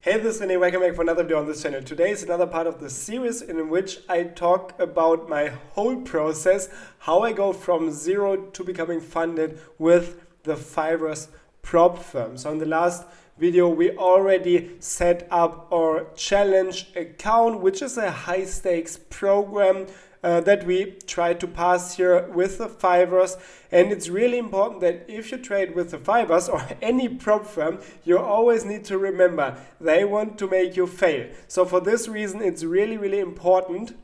Hey, this is René, welcome back for another video on this channel. Today is another part of the series in which I talk about my whole process, how I go from zero to becoming funded with the Fiverr's prop firm. So in the last video, we already set up our challenge account, which is a high stakes program that we try to pass here with the Fivers. And it's really important that if you trade with the Fivers or any prop firm, you always need to remember they want to make you fail. So for this reason, it's really important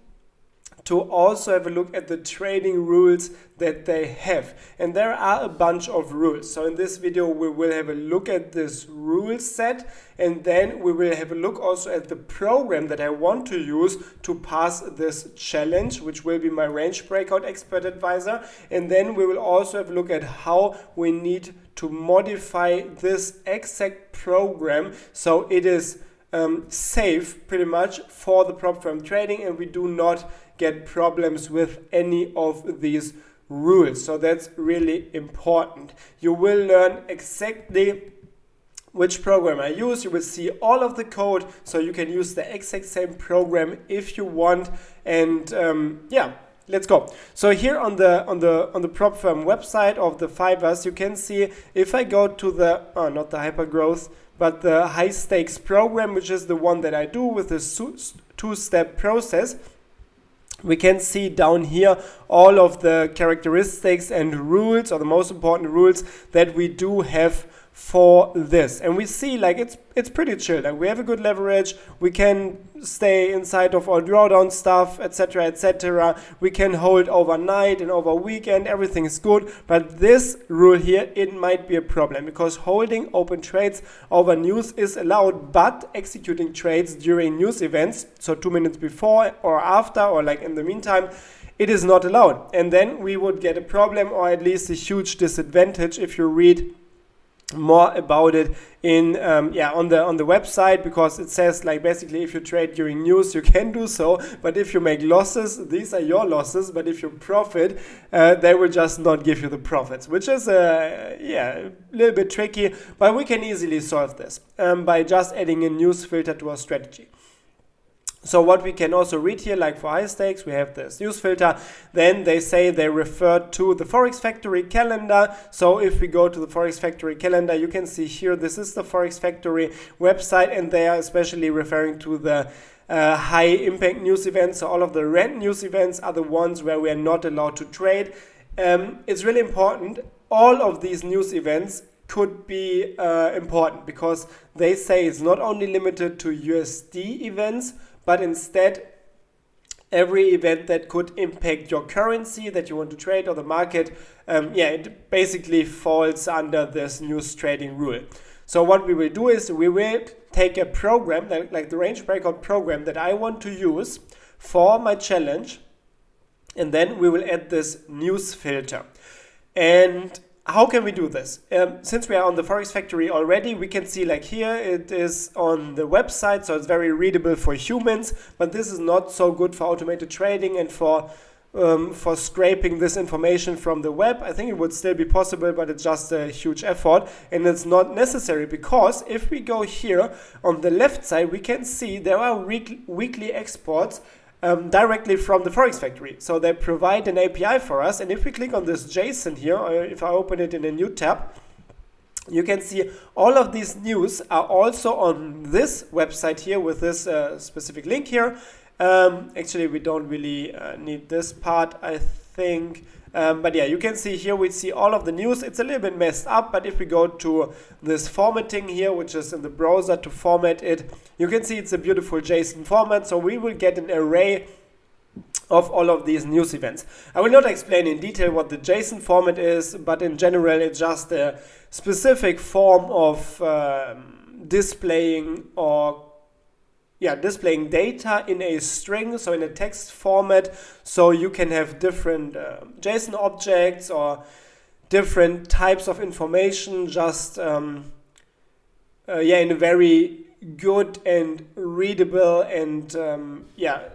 to also have a look at the trading rules that they have. And there are a bunch of rules. So in this video, we will have a look at this rule set, and then we will have a look also at the program that I want to use to pass this challenge, which will be my range breakout expert advisor. And then we will also have a look at how we need to modify this exact program so it is safe pretty much for the prop firm trading, and we do not get problems with any of these rules. So that's really important. You will learn exactly which program I use. You will see all of the code, so you can use the exact same program if you want. And yeah, let's go. So here on the prop firm website of the Fivers, you can see if I go to the not the hyper growth, but the high stakes program, which is the one that I do with this two-step process, we can see down here all of the characteristics and rules, or the most important rules that we do have for this. And we see like it's pretty chill. Like we have a good leverage, we can stay inside of our drawdown stuff, etc, etc. We can hold overnight and over weekend, everything is good. But this rule here, it might be a problem, because holding open trades over news is allowed, but executing trades during news events, so 2 minutes before or after, or like in the meantime, it is not allowed. And then we would get a problem, or at least a huge disadvantage, if you read more about it in on the website, because it says like basically if you trade during news you can do so, but if you make losses, these are your losses, but if you profit, they will just not give you the profits, which is a little bit tricky, but we can easily solve this by just adding a news filter to our strategy. So what we can also read here, like for high stakes, we have this news filter. Then they say they refer to the Forex Factory calendar. So if we go to the Forex Factory calendar, you can see here, this is the Forex Factory website, and they are especially referring to the high impact news events. So all of the red news events are the ones where we are not allowed to trade. It's really important. All of these news events could be important, because they say it's not only limited to USD events, but instead every event that could impact your currency that you want to trade or the market, it basically falls under this news trading rule. So what we will do is we will take a program, like the range breakout program that I want to use for my challenge, and then we will add this news filter. And how can we do this? Since we are on the Forex Factory already, we can see like here it is on the website, so it's very readable for humans, but this is not so good for automated trading and for scraping this information from the web. I think it would still be possible, but it's just a huge effort, and it's not necessary, because if we go here on the left side, we can see there are weekly exports directly from the Forex Factory. So they provide an API for us, and if we click on this JSON here, or if I open it in a new tab, you can see all of these news are also on this website here with this specific link here. Actually, we don't really need this part, I think. But yeah, you can see here, we see all of the news. It's a little bit messed up, but if we go to this formatting here, which is in the browser to format it, you can see it's a beautiful JSON format. So we will get an array of all of these news events. I will not explain in detail what the JSON format is, but in general, it's just a specific form of displaying data in a string, so in a text format, so you can have different JSON objects or different types of information just in a very good and readable and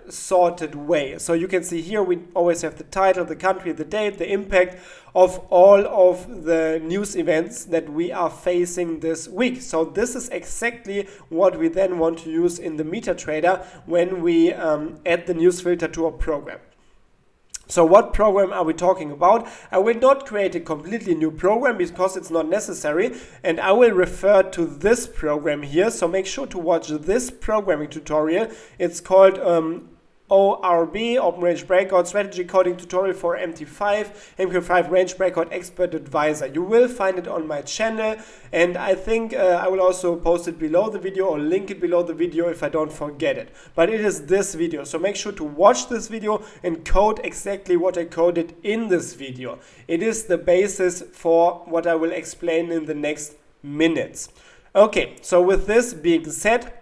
sorted way. So you can see here we always have the title, the country, the date, the impact of all of the news events that we are facing this week. So this is exactly what we then want to use in the MetaTrader when we add the news filter to our program. So what program are we talking about? I will not create a completely new program because it's not necessary, and I will refer to this program here. So make sure to watch this programming tutorial. It's called ORB, Open Range Breakout Strategy Coding Tutorial for MT5, mql5 Range Breakout Expert Advisor. You will find it on my channel, and I think I will also post it below the video or link it below the video if I don't forget it. But it is this video, so make sure to watch this video and code exactly what I coded in this video. It is the basis for what I will explain in the next minutes. Okay, so with this being said,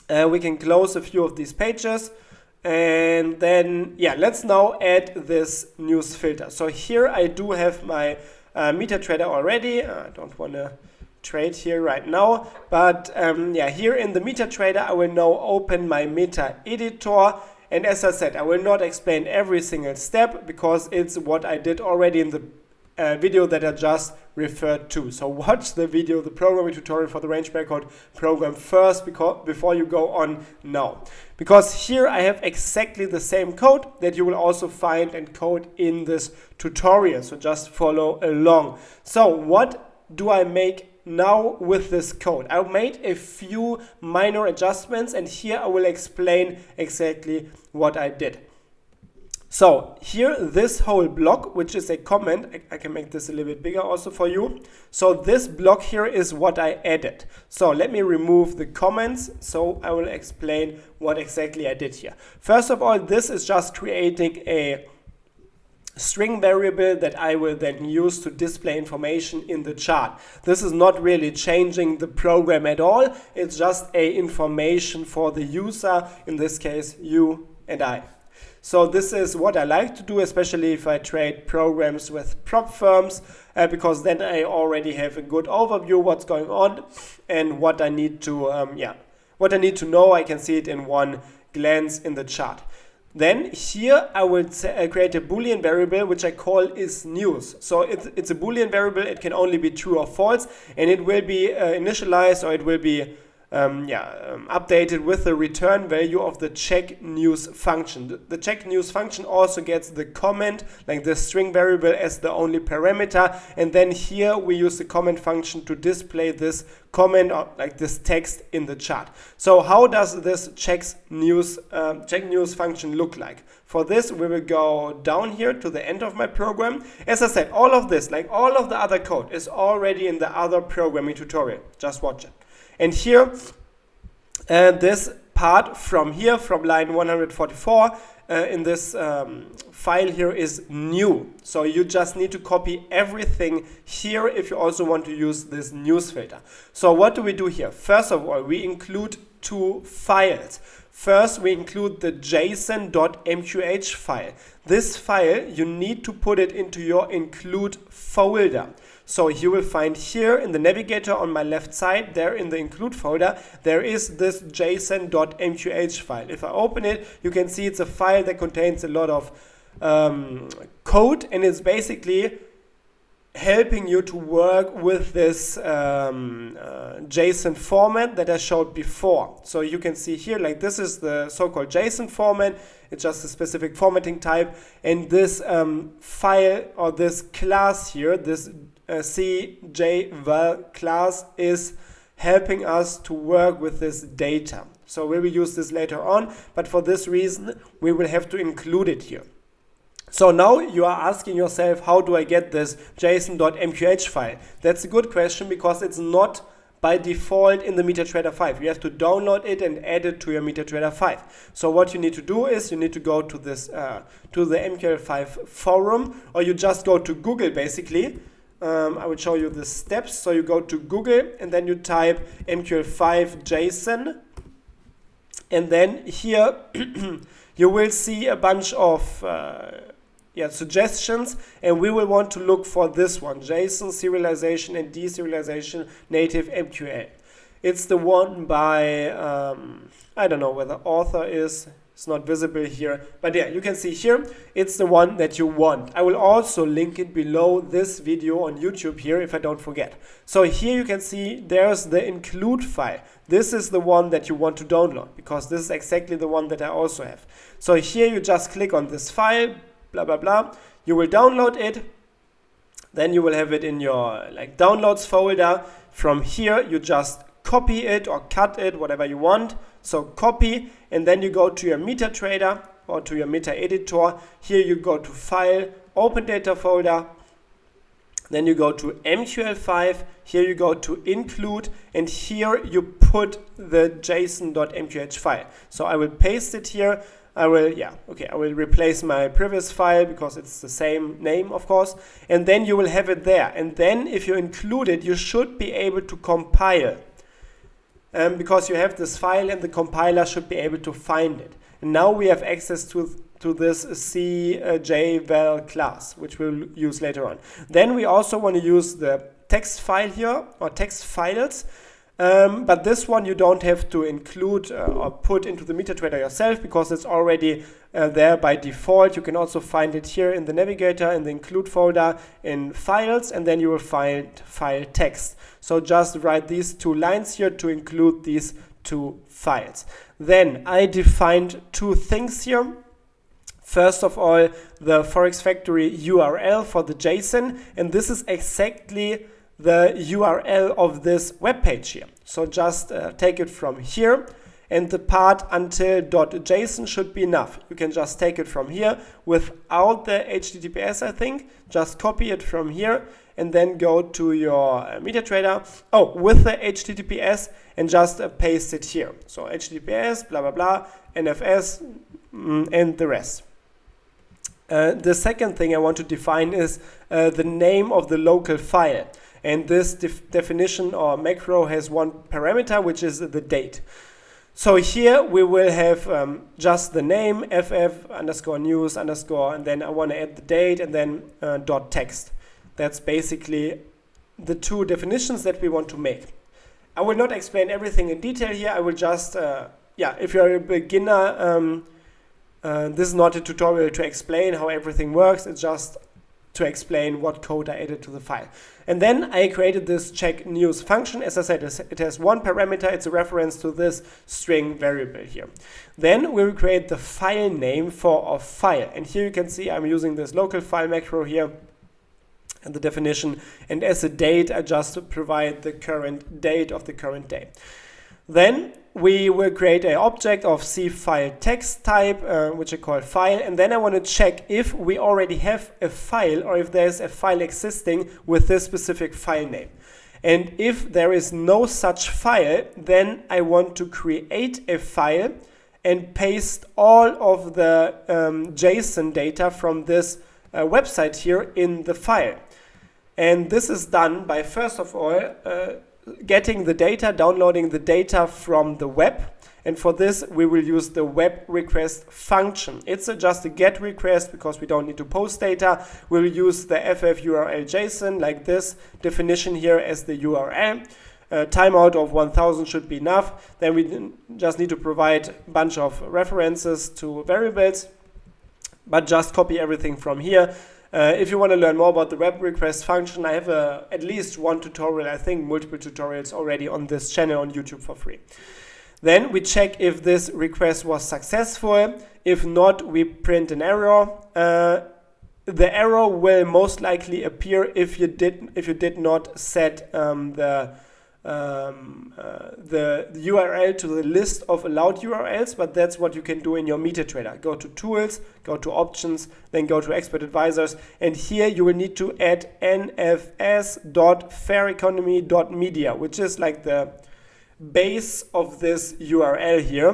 we can close a few of these pages. And then, let's now add this news filter. So here I do have my MetaTrader already. I don't want to trade here right now. But here in the MetaTrader, I will now open my meta editor. And as I said, I will not explain every single step because it's what I did already in the video that I just referred to. So watch the video, the programming tutorial for the range breakout program first before you go on now. Because here I have exactly the same code that you will also find and code in this tutorial. So just follow along. So what do I make now with this code? I made a few minor adjustments, and here I will explain exactly what I did. So here, this whole block, which is a comment, I can make this a little bit bigger also for you. So this block here is what I added. So let me remove the comments. So I will explain what exactly I did here. First of all, this is just creating a string variable that I will then use to display information in the chart. This is not really changing the program at all. It's just a information for the user, in this case, you and I. So this is what I like to do, especially if I trade programs with prop firms, because then I already have a good overview what's going on and what I need to know. I can see it in one glance in the chart. Then here I will create a Boolean variable which I call is news. So it's a Boolean variable. It can only be true or false, and it will be initialized, or it will be updated with the return value of the check news function. The check news function also gets the comment, like the string variable, as the only parameter, and then here we use the comment function to display this comment, or like this text in the chart. So how does this check news function look like? For this, we will go down here to the end of my program. As I said, all of this, like all of the other code, is already in the other programming tutorial. Just watch it. And here, this part from here, from line 144, in this file here is new. So you just need to copy everything here if you also want to use this news filter. So what do we do here? First of all, we include two files. First, we include the JSON.mqh file. This file, you need to put it into your include folder. So you will find here in the navigator on my left side, there in the include folder, there is this JSON.mqh file. If I open it, you can see it's a file that contains a lot of code, and it's basically helping you to work with this JSON format that I showed before. So you can see here, like this is the so-called JSON format. It's just a specific formatting type, and this file, or this class here, this CJVal class, is helping us to work with this data. So we will use this later on, but for this reason we will have to include it here. So now you are asking yourself, how do I get this JSON.mqh file? That's a good question, because it's not by default in the MetaTrader 5. You have to download it and add it to your MetaTrader 5. So what you need to do is you need to go to this to the mql5 forum, or you just go to Google basically. I will show you the steps. So you go to Google and then you type mql5 JSON, and then here you will see a bunch of suggestions, and we will want to look for this one, JSON serialization and deserialization native MQL. It's the one by, I don't know where the author is. It's not visible here, but yeah, you can see here, it's the one that you want. I will also link it below this video on YouTube here if I don't forget. So here you can see there's the include file. This is the one that you want to download because this is exactly the one that I also have. So here you just click on this file, blah, blah, blah. You will download it. Then you will have it in your downloads folder. From here, you just copy it or cut it, whatever you want. So copy, and then you go to your MetaTrader or to your meta editor. Here you go to File, Open Data folder. Then you go to mql5. Here you go to Include, and here you put the JSON.mqh file. So I will paste it here. I will replace my previous file because it's the same name, of course. And then you will have it there. And then if you include it, you should be able to compile. Because you have this file and the compiler should be able to find it. And now we have access to this CJVal class, which we'll use later on. Then we also want to use the text file here, or text files. But this one you don't have to include or put into the MetaTrader yourself because it's already there by default. You can also find it here in the navigator in the include folder in files, and then you will find file text. So just write these 2 lines here to include these 2 files. Then I defined 2 things here. First of all, the Forex Factory URL for the JSON, and this is exactly the URL of this web page here. So just take it from here, and the part until .json should be enough. You can just take it from here without the HTTPS, I think. Just copy it from here and then go to your MetaTrader. Oh, with the HTTPS, and just paste it here. So HTTPS, blah, blah, blah, NFS, and the rest. The second thing I want to define is the name of the local file. And this definition or macro has one parameter, which is the date. So here we will have just the name, ff_news_, and then I want to add the date, and then .text. That's basically the 2 definitions that we want to make. I will not explain everything in detail here. I will just, if you're a beginner, this is not a tutorial to explain how everything works. It's just to explain what code I added to the file. And then I created this check news function. As I said, it has one parameter. It's a reference to this string variable here. Then we will create the file name for a file. And here you can see I'm using this local file macro here and the definition. And as a date, I just provide the current date of the current day. Then we will create an object of cfile text type, which I call file, and then I want to check if we already have a file or if there's a file existing with this specific file name. And if there is no such file, then I want to create a file and paste all of the JSON data from this website here in the file. And this is done by, first of all, getting the data, downloading the data from the web. And for this, we will use the web request function. It's just a get request because we don't need to post data. We'll use the ff_URL JSON, like this definition here, as the URL. Timeout of 1000 should be enough. Then we just need to provide a bunch of references to variables, but just copy everything from here. If you want to learn more about the web request function, I have at least one tutorial, I think multiple tutorials already on this channel on YouTube for free. Then we check if this request was successful. If not, we print an error. The error will most likely appear if you did not set the URL to the list of allowed URLs, but that's what you can do in your MetaTrader. Go to Tools, go to Options, then go to Expert Advisors, and here you will need to add nfs.faireconomy.media, which is like the base of this URL here,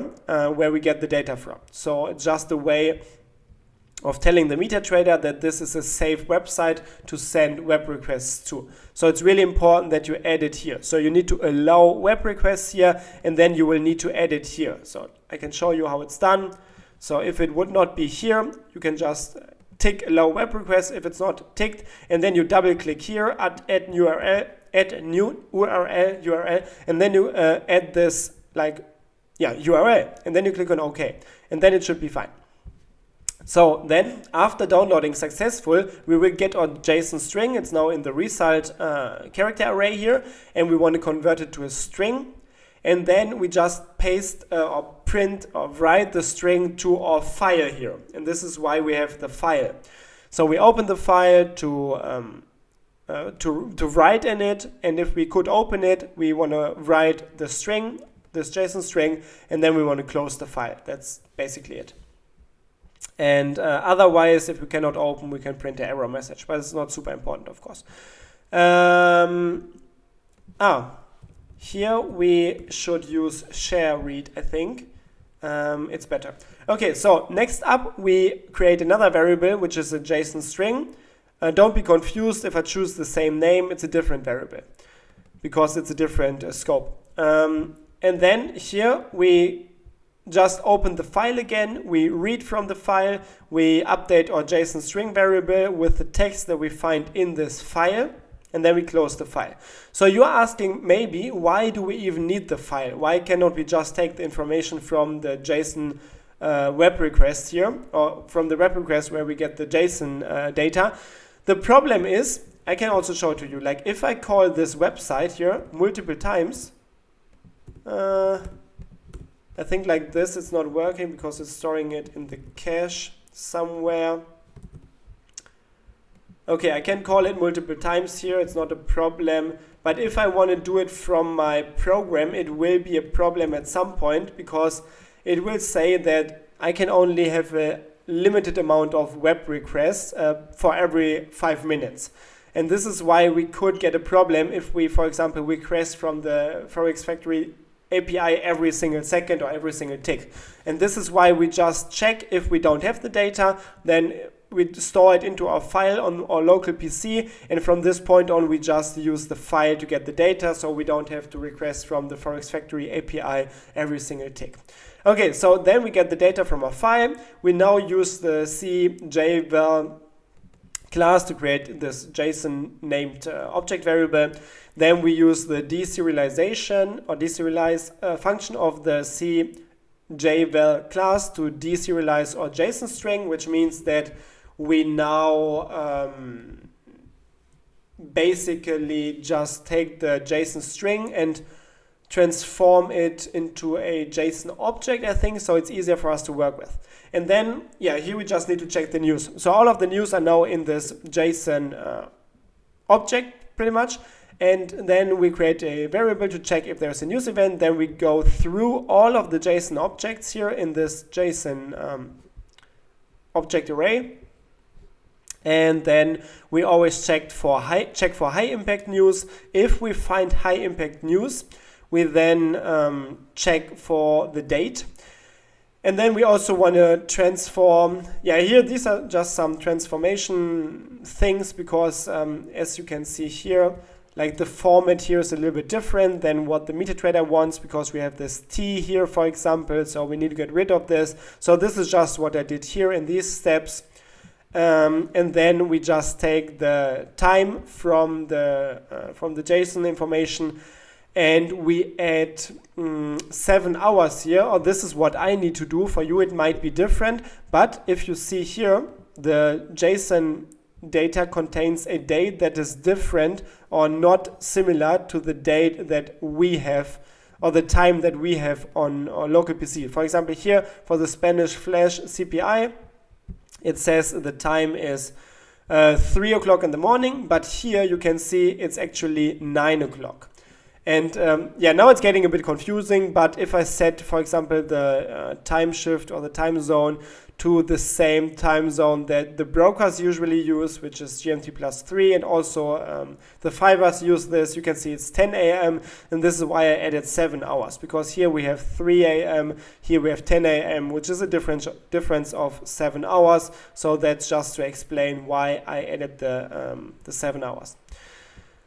where we get the data from. So it's just a way of telling the MetaTrader that this is a safe website to send web requests to. So it's really important that you add it here. So you need to allow web requests here, and then you will need to add it here. So I can show you how it's done. So if it would not be here, you can just tick allow web requests if it's not ticked, and then you double click here, add URL, add a new URL, and then you add this URL, and then you click on OK, and then it should be fine. So then, after downloading successful, we will get our JSON string. It's now in the result character array here, and we want to convert it to a string. And then we just paste or print or write the string to our file here. And this is why we have the file. So we open the file to write in it, and if we could open it, we want to write the string, this JSON string, and then we want to close the file. That's basically it. And otherwise, if we cannot open, we can print an error message, but it's not super important, of course. Here we should use share read, I think. It's better. Okay, so next up, we create another variable, which is a JSON string. Don't be confused if I choose the same name, it's a different variable because it's a different scope. And then here we just open the file again, we read from the file, we update our JSON string variable with the text that we find in this file, and then we close the file. So you're asking maybe, why do we even need the file? Why cannot we just take the information from the JSON web request here, or from the web request where we get the JSON data? The problem is, I can also show it to you, like if I call this website here multiple times, I think like this, it's not working because it's storing it in the cache somewhere. Okay, I can call it multiple times here, it's not a problem. But if I want to do it from my program, it will be a problem at some point because it will say that I can only have a limited amount of web requests for every 5 minutes. And this is why we could get a problem if we, for example, request from the Forex Factory API every single second or every single tick. And this is why we just check if we don't have the data, then we store it into our file on our local PC, and from this point on we just use the file to get the data, so we don't have to request from the Forex Factory API every single tick. Okay, so then we get the data from our file. We now use the CJval class to create this JSON named object variable. Then we use the deserialization or deserialize function of the CJval class to deserialize our JSON string, which means that we now basically just take the JSON string and transform it into a JSON object, I think, so it's easier for us to work with. And then, yeah, here we just need to check the news. So all of the news are now in this JSON object, pretty much. And then we create a variable to check if there's a news event. Then we go through all of the JSON objects here in this JSON object array. And then we always check for high impact news. If we find high impact news, we then check for the date. And then we also want to transform, here these are just some transformation things because as you can see here, like the format here is a little bit different than what the MetaTrader wants because we have this T here, for example, so we need to get rid of this. So this is just what I did here in these steps. And then we just take the time from the JSON information and we add 7 hours here, or this is what I need to do. For you it might be different, but if you see here, the JSON data contains a date that is different or not similar to the date that we have or the time that we have on our local PC. For example, here for the Spanish Flash CPI, it says the time is 3 o'clock in the morning, but here you can see it's actually 9 o'clock. And now it's getting a bit confusing, but if I set, for example, the time shift or the time zone to the same time zone that the brokers usually use, which is GMT+3, and also the fibers use this, you can see it's 10 a.m. and this is why I added 7 hours, because here we have 3 a.m., here we have 10 a.m., which is a difference of 7 hours. So that's just to explain why I added the 7 hours.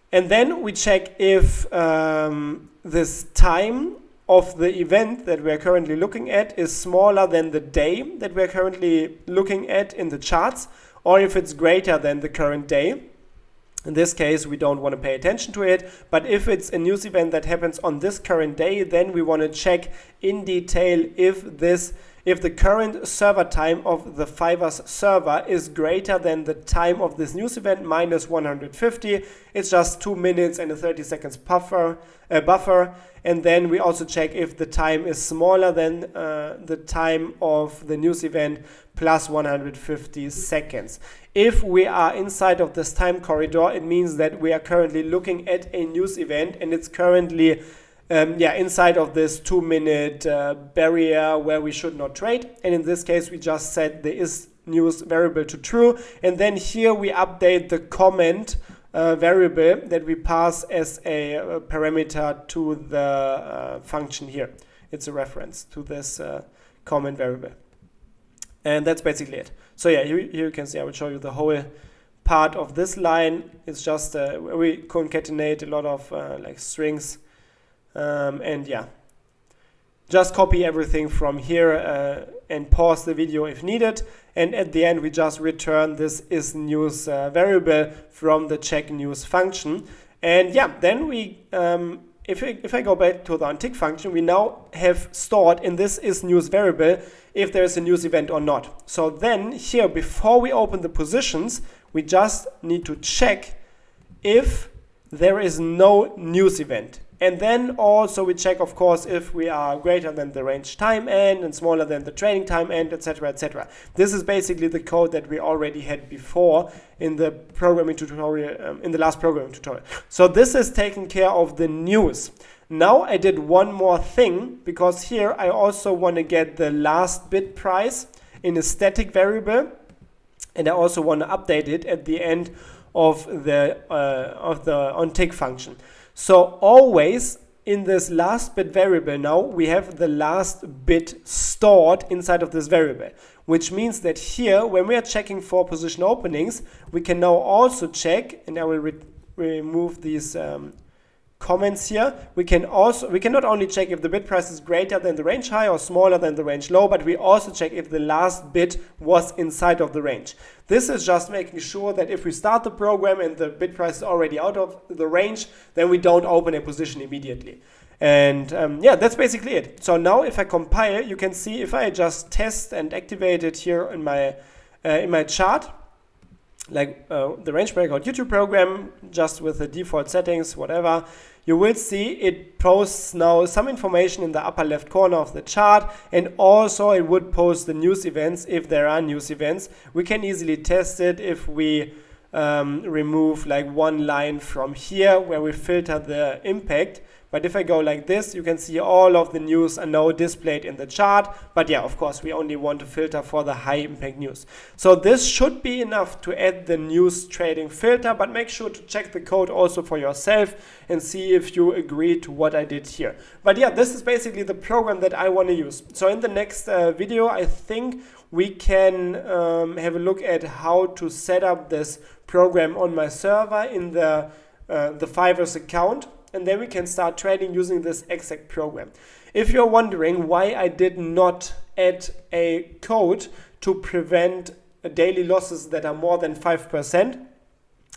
And then we check if this time of the event that we're currently looking at is smaller than the day that we're currently looking at in the charts, or if it's greater than the current day. In this case, we don't want to pay attention to it, but if it's a news event that happens on this current day, then we want to check in detail if the current server time of the Fiverr's server is greater than the time of this news event minus 150. It's just 2 minutes and a 30 seconds buffer. And then we also check if the time is smaller than the time of the news event plus 150 seconds. If we are inside of this time corridor, it means that we are currently looking at a news event and it's currently inside of this 2 minute barrier where we should not trade. And in this case, we just set the is news variable to true. And then here we update the comment variable that we pass as a parameter to the function here. It's a reference to this comment variable. And that's basically it. So yeah, here you can see, I will show you the whole part of this line. It's just we concatenate a lot of like strings. And yeah, just copy everything from here and pause the video if needed. And at the end, we just return this is news variable from the check news function. And yeah, then we, if I go back to the onTick function, we now have stored in this is news variable if there's a news event or not. So then here, before we open the positions, we just need to check if there is no news event. And then also we check, of course, if we are greater than the range time end and smaller than the trading time end, etc., etc. This is basically the code that we already had before in the programming tutorial, in the last programming tutorial. So this is taking care of the news. Now I did one more thing, because here I also want to get the last bid price in a static variable, and I also want to update it at the end of the onTick function. So always in this last bit variable now, we have the last bit stored inside of this variable, which means that here, when we are checking for position openings, we can now also check, and I will remove these comments here. We can not only check if the bid price is greater than the range high or smaller than the range low, but we also check if the last bid was inside of the range. This is just making sure that if we start the program and the bid price is already out of the range, then we don't open a position immediately. And yeah, that's basically it. So now if I compile, you can see if I just test and activate it here in my chart, like the range breakout YouTube program, just with the default settings, whatever, you will see it posts now some information in the upper left corner of the chart, and also it would post the news events if there are news events. We can easily test it if we remove like one line from here where we filter the impact. But if I go like this, you can see all of the news are now displayed in the chart. But yeah, of course, we only want to filter for the high impact news. So this should be enough to add the news trading filter, but make sure to check the code also for yourself and see if you agree to what I did here. But yeah, this is basically the program that I want to use. So in the next video, I think we can have a look at how to set up this program on my server in the Fiverr's account. And then we can start trading using this exact program. If you're wondering why I did not add a code to prevent daily losses that are more than 5%,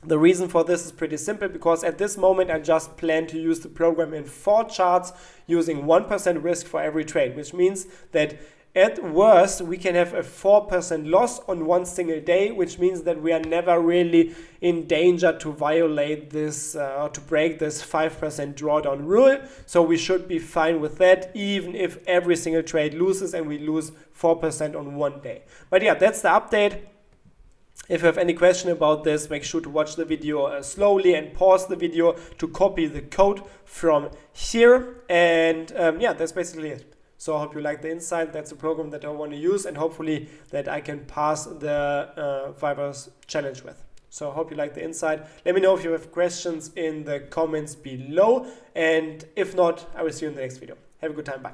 the reason for this is pretty simple, because at this moment I just plan to use the program in 4 charts using 1% risk for every trade, which means that at worst, we can have a 4% loss on one single day, which means that we are never really in danger to violate this or to break this 5% drawdown rule. So we should be fine with that, even if every single trade loses and we lose 4% on one day. But yeah, that's the update. If you have any question about this, make sure to watch the video slowly and pause the video to copy the code from here. And yeah, that's basically it. So I hope you like the insight. That's a program that I want to use, and hopefully that I can pass the Fiverr's challenge with. So I hope you like the insight. Let me know if you have questions in the comments below. And if not, I will see you in the next video. Have a good time. Bye.